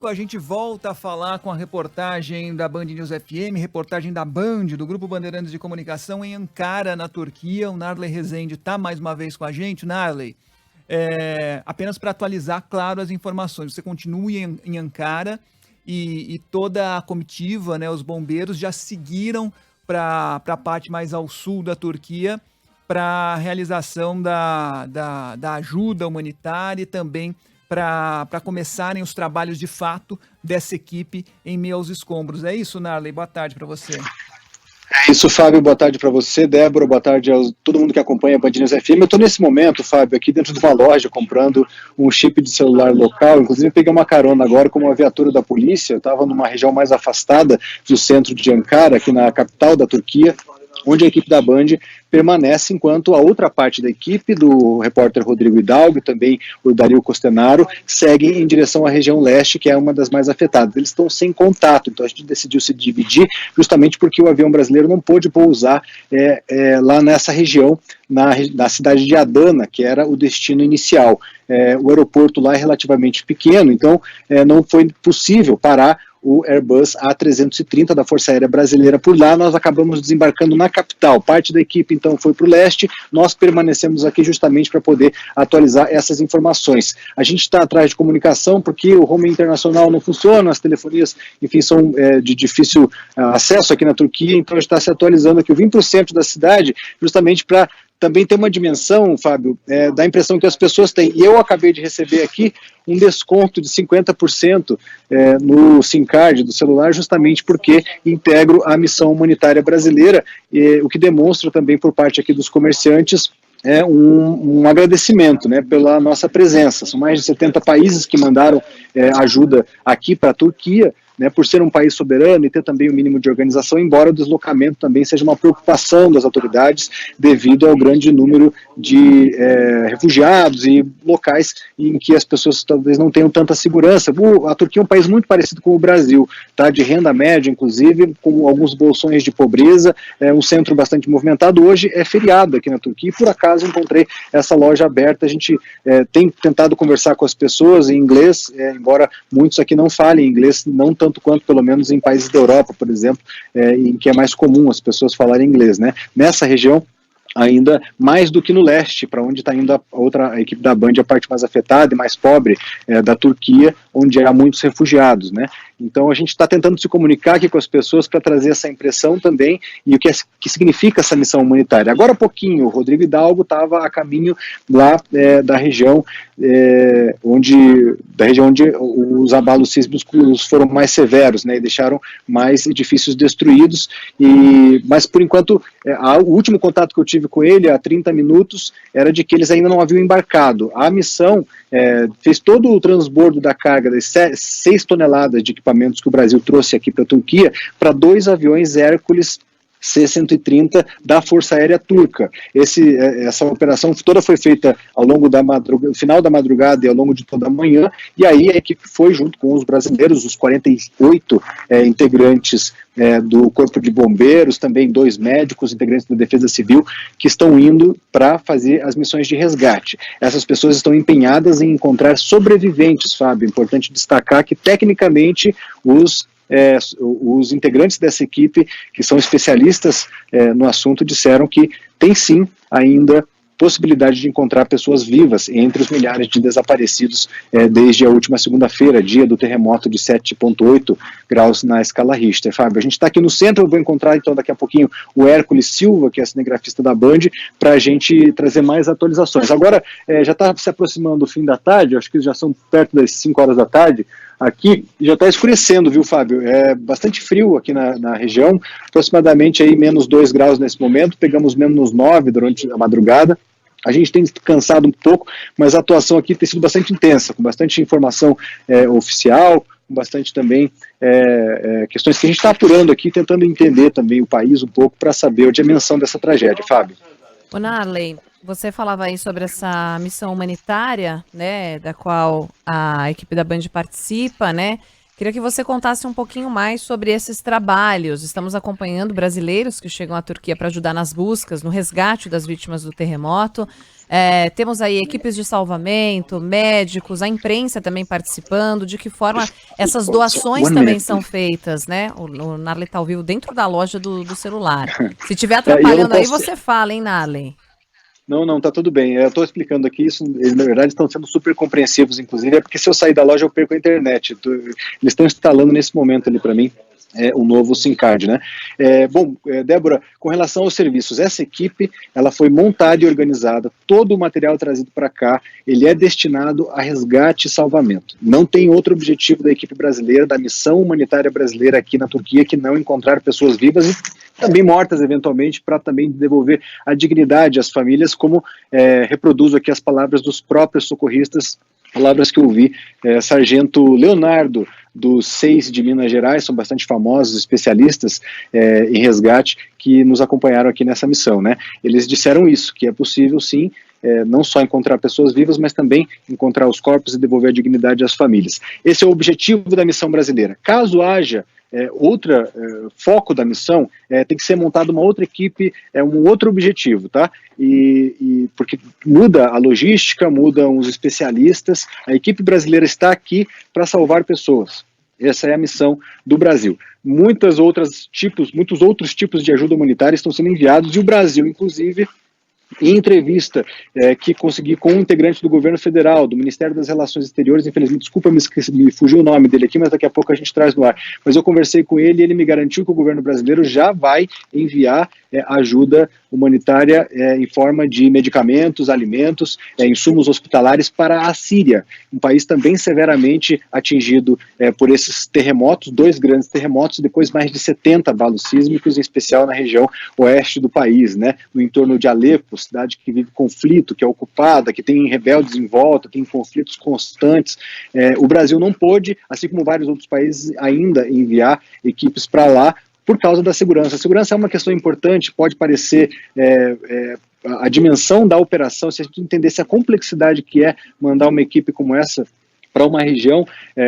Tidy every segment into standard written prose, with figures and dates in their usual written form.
A gente volta a falar com a reportagem da Band News FM, reportagem da Band, do Grupo Bandeirantes de Comunicação em Ankara, na Turquia. O Narley Rezende está mais uma vez com a gente. Narley, apenas para atualizar, claro, as informações. Você continua em Ankara e toda a comitiva, né, os bombeiros já seguiram para a parte mais ao sul da Turquia para a realização da ajuda humanitária e também para começarem os trabalhos de fato dessa equipe em meio aos escombros. É isso, Narley? Boa tarde para você. É isso, Fábio, boa tarde para você, Débora, boa tarde a todo mundo que acompanha a Band News FM. Eu estou nesse momento, Fábio, aqui dentro de uma loja comprando um chip de celular local, inclusive peguei uma carona agora com uma viatura da polícia. Eu estava numa região mais afastada do centro de Ankara, aqui na capital da Turquia, onde a equipe da Band permanece, enquanto a outra parte da equipe, do repórter Rodrigo Hidalgo e também o Dario Costenaro, seguem em direção à região leste, que é uma das mais afetadas. Eles estão sem contato, então a gente decidiu se dividir, justamente porque o avião brasileiro não pôde pousar lá nessa região, na cidade de Adana, que era o destino inicial. O aeroporto lá é relativamente pequeno, então não foi possível parar o Airbus A330 da Força Aérea Brasileira por lá. Nós acabamos desembarcando na capital. Parte da equipe, então, foi para o leste. Nós permanecemos aqui justamente para poder atualizar essas informações. A gente está atrás de comunicação porque o roaming internacional não funciona, as telefonias, enfim, são de difícil acesso aqui na Turquia, então a gente está se atualizando aqui. Eu vim para o centro da cidade justamente para também ter uma dimensão, Fábio, da impressão que as pessoas têm. E eu acabei de receber aqui um desconto de 50% no SIM card do celular, justamente porque integro a missão humanitária brasileira, o que demonstra também por parte aqui dos comerciantes um agradecimento, né, pela nossa presença. São mais de 70 países que mandaram ajuda aqui para a Turquia, né, por ser um país soberano e ter também o mínimo de organização, embora o deslocamento também seja uma preocupação das autoridades devido ao grande número de refugiados e locais em que as pessoas talvez não tenham tanta segurança. A Turquia é um país muito parecido com o Brasil, tá, de renda média, inclusive, com alguns bolsões de pobreza, um centro bastante movimentado. Hoje é feriado aqui na Turquia e, por acaso, encontrei essa loja aberta. A gente tem tentado conversar com as pessoas em inglês, embora muitos aqui não falem inglês, não tanto quanto pelo menos em países da Europa, por exemplo, em que é mais comum as pessoas falarem inglês, né? Nessa região, ainda mais do que no leste, para onde está indo a equipe da Band, a parte mais afetada e mais pobre da Turquia, onde há muitos refugiados, né? Então a gente está tentando se comunicar aqui com as pessoas para trazer essa impressão também e o que significa essa missão humanitária. Agora há pouquinho, o Rodrigo Hidalgo estava a caminho lá da região onde os abalos sísmicos foram mais severos, né, e deixaram mais edifícios destruídos. Mas por enquanto, o último contato que eu tive com ele há 30 minutos era de que eles ainda não haviam embarcado. A missão fez todo o transbordo da carga das 6 toneladas de equipamentos que o Brasil trouxe aqui para a Turquia para 2 aviões Hércules C-130 da Força Aérea Turca. Essa operação toda foi feita ao longo do final da madrugada e ao longo de toda a manhã, e aí a equipe foi junto com os brasileiros, os 48 integrantes do Corpo de Bombeiros, também 2 médicos, integrantes da Defesa Civil, que estão indo para fazer as missões de resgate. Essas pessoas estão empenhadas em encontrar sobreviventes, Fábio. Importante destacar que, tecnicamente, os integrantes dessa equipe, que são especialistas no assunto, disseram que tem sim ainda possibilidade de encontrar pessoas vivas entre os milhares de desaparecidos desde a última segunda-feira, dia do terremoto de 7,8 graus na escala Richter. Fábio, a gente está aqui no centro. Eu vou encontrar então daqui a pouquinho o Hércules Silva, que é cinegrafista da Band, para a gente trazer mais atualizações. Agora, já está se aproximando o fim da tarde, acho que já são perto das 5 horas da tarde, aqui já está escurecendo, viu, Fábio? É bastante frio aqui na região, aproximadamente aí menos 2 graus nesse momento, pegamos menos 9 durante a madrugada. A gente tem cansado um pouco, mas a atuação aqui tem sido bastante intensa, com bastante informação oficial, com bastante também questões que a gente está apurando aqui, tentando entender também o país um pouco para saber a dimensão dessa tragédia. Fábio. Ô Narley, você falava aí sobre essa missão humanitária, né, da qual a equipe da Band participa, né, Queria que você contasse um pouquinho mais sobre esses trabalhos. Estamos acompanhando brasileiros que chegam à Turquia para ajudar nas buscas, no resgate das vítimas do terremoto. Temos aí equipes de salvamento, médicos, a imprensa também participando. De que forma essas doações também são feitas, né? O Narley está ao vivo dentro da loja do celular. Se estiver atrapalhando aí, você fala, hein, Narley? Não, tá tudo bem. Eu estou explicando aqui isso, eles na verdade estão sendo super compreensivos, inclusive, é porque se eu sair da loja eu perco a internet. Eles estão instalando nesse momento ali para mim um novo SIM card, né? Débora, com relação aos serviços, essa equipe, ela foi montada e organizada, todo o material trazido para cá, ele é destinado a resgate e salvamento. Não tem outro objetivo da equipe brasileira, da missão humanitária brasileira aqui na Turquia, que não encontrar pessoas vivas e também mortas, eventualmente, para também devolver a dignidade às famílias, como reproduzo aqui as palavras dos próprios socorristas, palavras que eu ouvi, Sargento Leonardo, dos 6 de Minas Gerais, são bastante famosos, especialistas em resgate, que nos acompanharam aqui nessa missão, né? Eles disseram isso, que é possível sim, não só encontrar pessoas vivas, mas também encontrar os corpos e devolver a dignidade às famílias. Esse é o objetivo da missão brasileira. Caso haja foco da missão, tem que ser montada uma outra equipe, um outro objetivo, tá? Porque muda a logística, mudam os especialistas, a equipe brasileira está aqui para salvar pessoas. Essa é a missão do Brasil. Muitos outros tipos de ajuda humanitária estão sendo enviados, e o Brasil, inclusive, em entrevista que consegui com um integrante do governo federal, do Ministério das Relações Exteriores, infelizmente, desculpa, me fugiu o nome dele aqui, mas daqui a pouco a gente traz no ar, mas eu conversei com ele e ele me garantiu que o governo brasileiro já vai enviar ajuda humanitária em forma de medicamentos, alimentos, insumos hospitalares para a Síria, um país também severamente atingido por esses terremotos, 2 grandes terremotos e depois mais de 70 abalos sísmicos, em especial na região oeste do país, né, no entorno de Alepo, cidade que vive conflito, que é ocupada, que tem rebeldes em volta, tem conflitos constantes. O Brasil não pôde, assim como vários outros países, ainda enviar equipes para lá, por causa da segurança. A segurança é uma questão importante, pode parecer a dimensão da operação, se a gente entendesse a complexidade que é mandar uma equipe como essa para uma região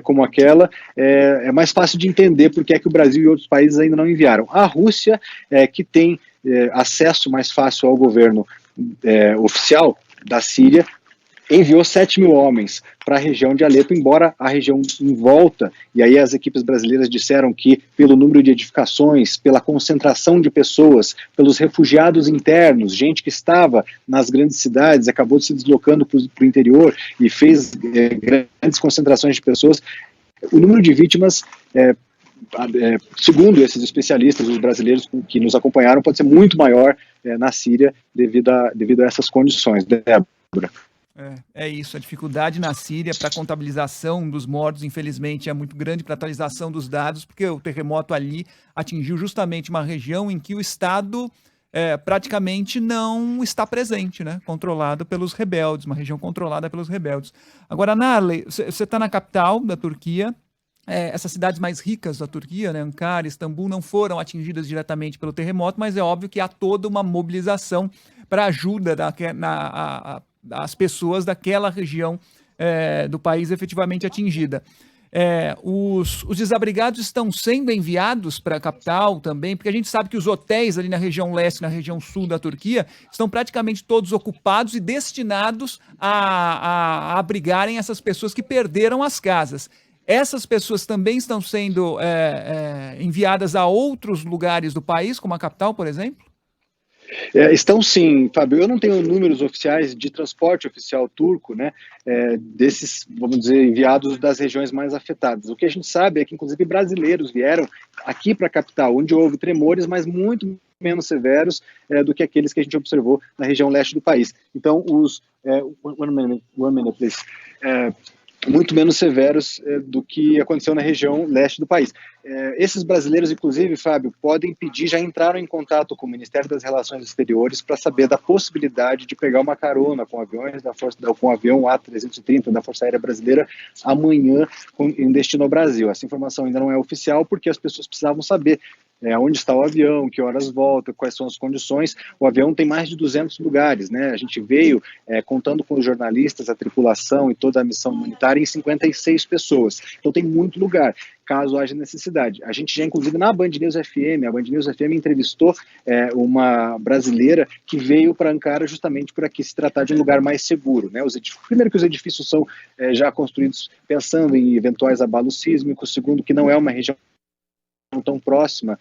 como aquela, é mais fácil de entender porque é que o Brasil e outros países ainda não enviaram. A Rússia, que tem acesso mais fácil ao governo oficial da Síria, enviou 7.000 homens para a região de Alepo, embora a região em volta, e aí as equipes brasileiras disseram que pelo número de edificações, pela concentração de pessoas, pelos refugiados internos, gente que estava nas grandes cidades, acabou se deslocando para o interior e fez grandes concentrações de pessoas, o número de vítimas, segundo esses especialistas, os brasileiros que nos acompanharam, pode ser muito maior na Síria devido a essas condições. Débora. É isso, a dificuldade na Síria para a contabilização dos mortos, infelizmente, é muito grande para a atualização dos dados, porque o terremoto ali atingiu justamente uma região em que o Estado praticamente não está presente, né? Controlado pelos rebeldes, uma região controlada pelos rebeldes. Agora, Narley, você está na capital da Turquia, essas cidades mais ricas da Turquia, né, Ankara, Istambul, não foram atingidas diretamente pelo terremoto, mas é óbvio que há toda uma mobilização para ajuda às pessoas daquela região do país efetivamente atingida. Os desabrigados estão sendo enviados para a capital também, porque a gente sabe que os hotéis ali na região leste, na região sul da Turquia, estão praticamente todos ocupados e destinados a abrigarem essas pessoas que perderam as casas. Essas pessoas também estão sendo enviadas a outros lugares do país, como a capital, por exemplo? Estão sim, Fábio. Eu não tenho números oficiais de transporte oficial turco, né, desses, vamos dizer, enviados das regiões mais afetadas. O que a gente sabe é que, inclusive, brasileiros vieram aqui para a capital, onde houve tremores, mas muito menos severos do que aqueles que a gente observou na região leste do país. Então, one minute, please. Muito menos severos do que aconteceu na região leste do país. Esses brasileiros, inclusive, Fábio, podem pedir, já entraram em contato com o Ministério das Relações Exteriores para saber da possibilidade de pegar uma carona com aviões com o avião A330 da Força Aérea Brasileira amanhã em destino ao Brasil. Essa informação ainda não é oficial porque as pessoas precisavam saber onde está o avião, que horas volta, quais são as condições. O avião tem mais de 200 lugares, né? A gente veio, contando com os jornalistas, a tripulação e toda a missão humanitária, em 56 pessoas. Então tem muito lugar, caso haja necessidade. A gente já, inclusive, na Band News FM, a Band News FM entrevistou uma brasileira que veio para Ankara justamente por aqui se tratar de um lugar mais seguro, né? Primeiro que os edifícios são já construídos pensando em eventuais abalos sísmicos, segundo que não é uma região tão próxima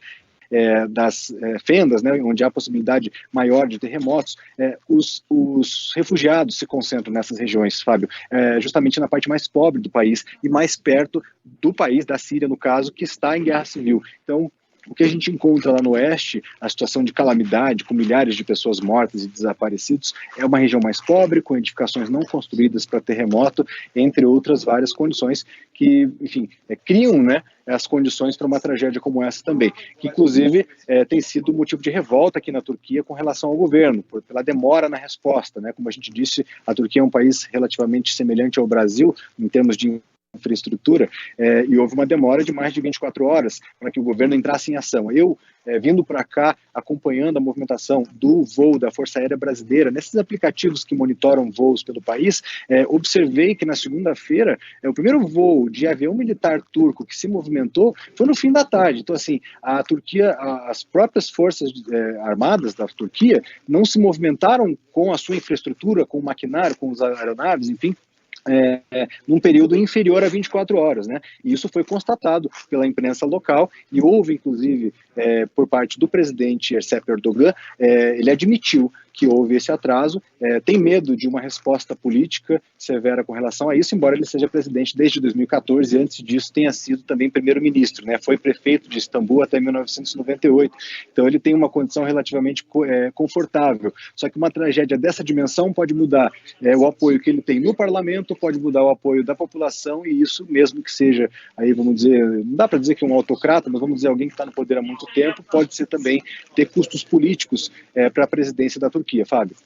das fendas, né, onde há possibilidade maior de terremotos. Os refugiados se concentram nessas regiões, Fábio, justamente na parte mais pobre do país e mais perto do país, da Síria, no caso, que está em guerra civil. Então, o que a gente encontra lá no oeste, a situação de calamidade, com milhares de pessoas mortas e desaparecidos, é uma região mais pobre, com edificações não construídas para terremoto, entre outras várias condições que, enfim, criam, né, as condições para uma tragédia como essa também, que inclusive tem sido motivo de revolta aqui na Turquia com relação ao governo, pela demora na resposta, né? Como a gente disse, a Turquia é um país relativamente semelhante ao Brasil, em termos de infraestrutura, e houve uma demora de mais de 24 horas para que o governo entrasse em ação. Eu, vindo para cá, acompanhando a movimentação do voo da Força Aérea Brasileira, nesses aplicativos que monitoram voos pelo país, observei que na segunda-feira, o primeiro voo de avião militar turco que se movimentou foi no fim da tarde. Então, assim, a Turquia, as próprias forças armadas da Turquia não se movimentaram com a sua infraestrutura, com o maquinário, com as aeronaves, enfim, num período inferior a 24 horas, né? E isso foi constatado pela imprensa local e houve, inclusive, por parte do presidente Recep Erdogan, ele admitiu que houve esse atraso, tem medo de uma resposta política severa com relação a isso, embora ele seja presidente desde 2014 e antes disso tenha sido também primeiro-ministro, né? Foi prefeito de Istambul até 1998, então ele tem uma condição relativamente confortável, só que uma tragédia dessa dimensão pode mudar o apoio que ele tem no parlamento, pode mudar o apoio da população, e isso mesmo que seja, aí vamos dizer, não dá para dizer que é um autocrata, mas vamos dizer alguém que está no poder há muito tempo, pode ser também ter custos políticos para a presidência da Turquia, Fábio.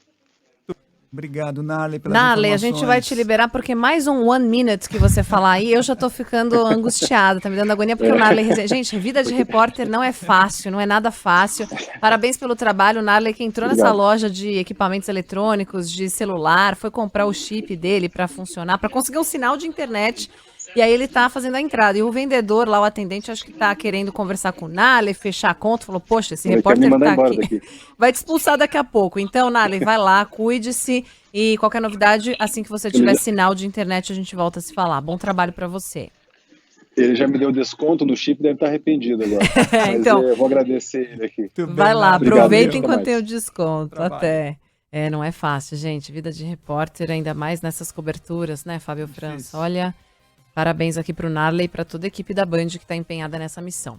Obrigado, Narley, pelas Narley, a informações. gente vai te liberar, porque mais um 1 minute que você falar aí, eu já tô ficando angustiada, tá me dando agonia, porque o Narley... Gente, vida de repórter não é fácil, não é nada fácil. Parabéns pelo trabalho, o Narley, que entrou nessa loja de equipamentos eletrônicos, de celular, foi comprar o chip dele para funcionar, para conseguir um sinal de internet. E aí ele tá fazendo a entrada. E o vendedor lá, o atendente, acho que tá querendo conversar com o Narley, fechar a conta. Falou, poxa, esse repórter tá aqui. Vai te expulsar daqui a pouco. Então, Narley, vai lá, cuide-se. E qualquer novidade, assim que você tiver sinal de internet, a gente volta a se falar. Bom trabalho pra você. Ele já me deu desconto no chip, deve estar arrependido agora. Mas então, eu vou agradecer ele aqui. Vai lá, aproveita enquanto tem o mais. desconto. Até. Não é fácil, gente. Vida de repórter, ainda mais nessas coberturas, né, Fábio França? Olha... Parabéns aqui para o Narley e para toda a equipe da Band que está empenhada nessa missão.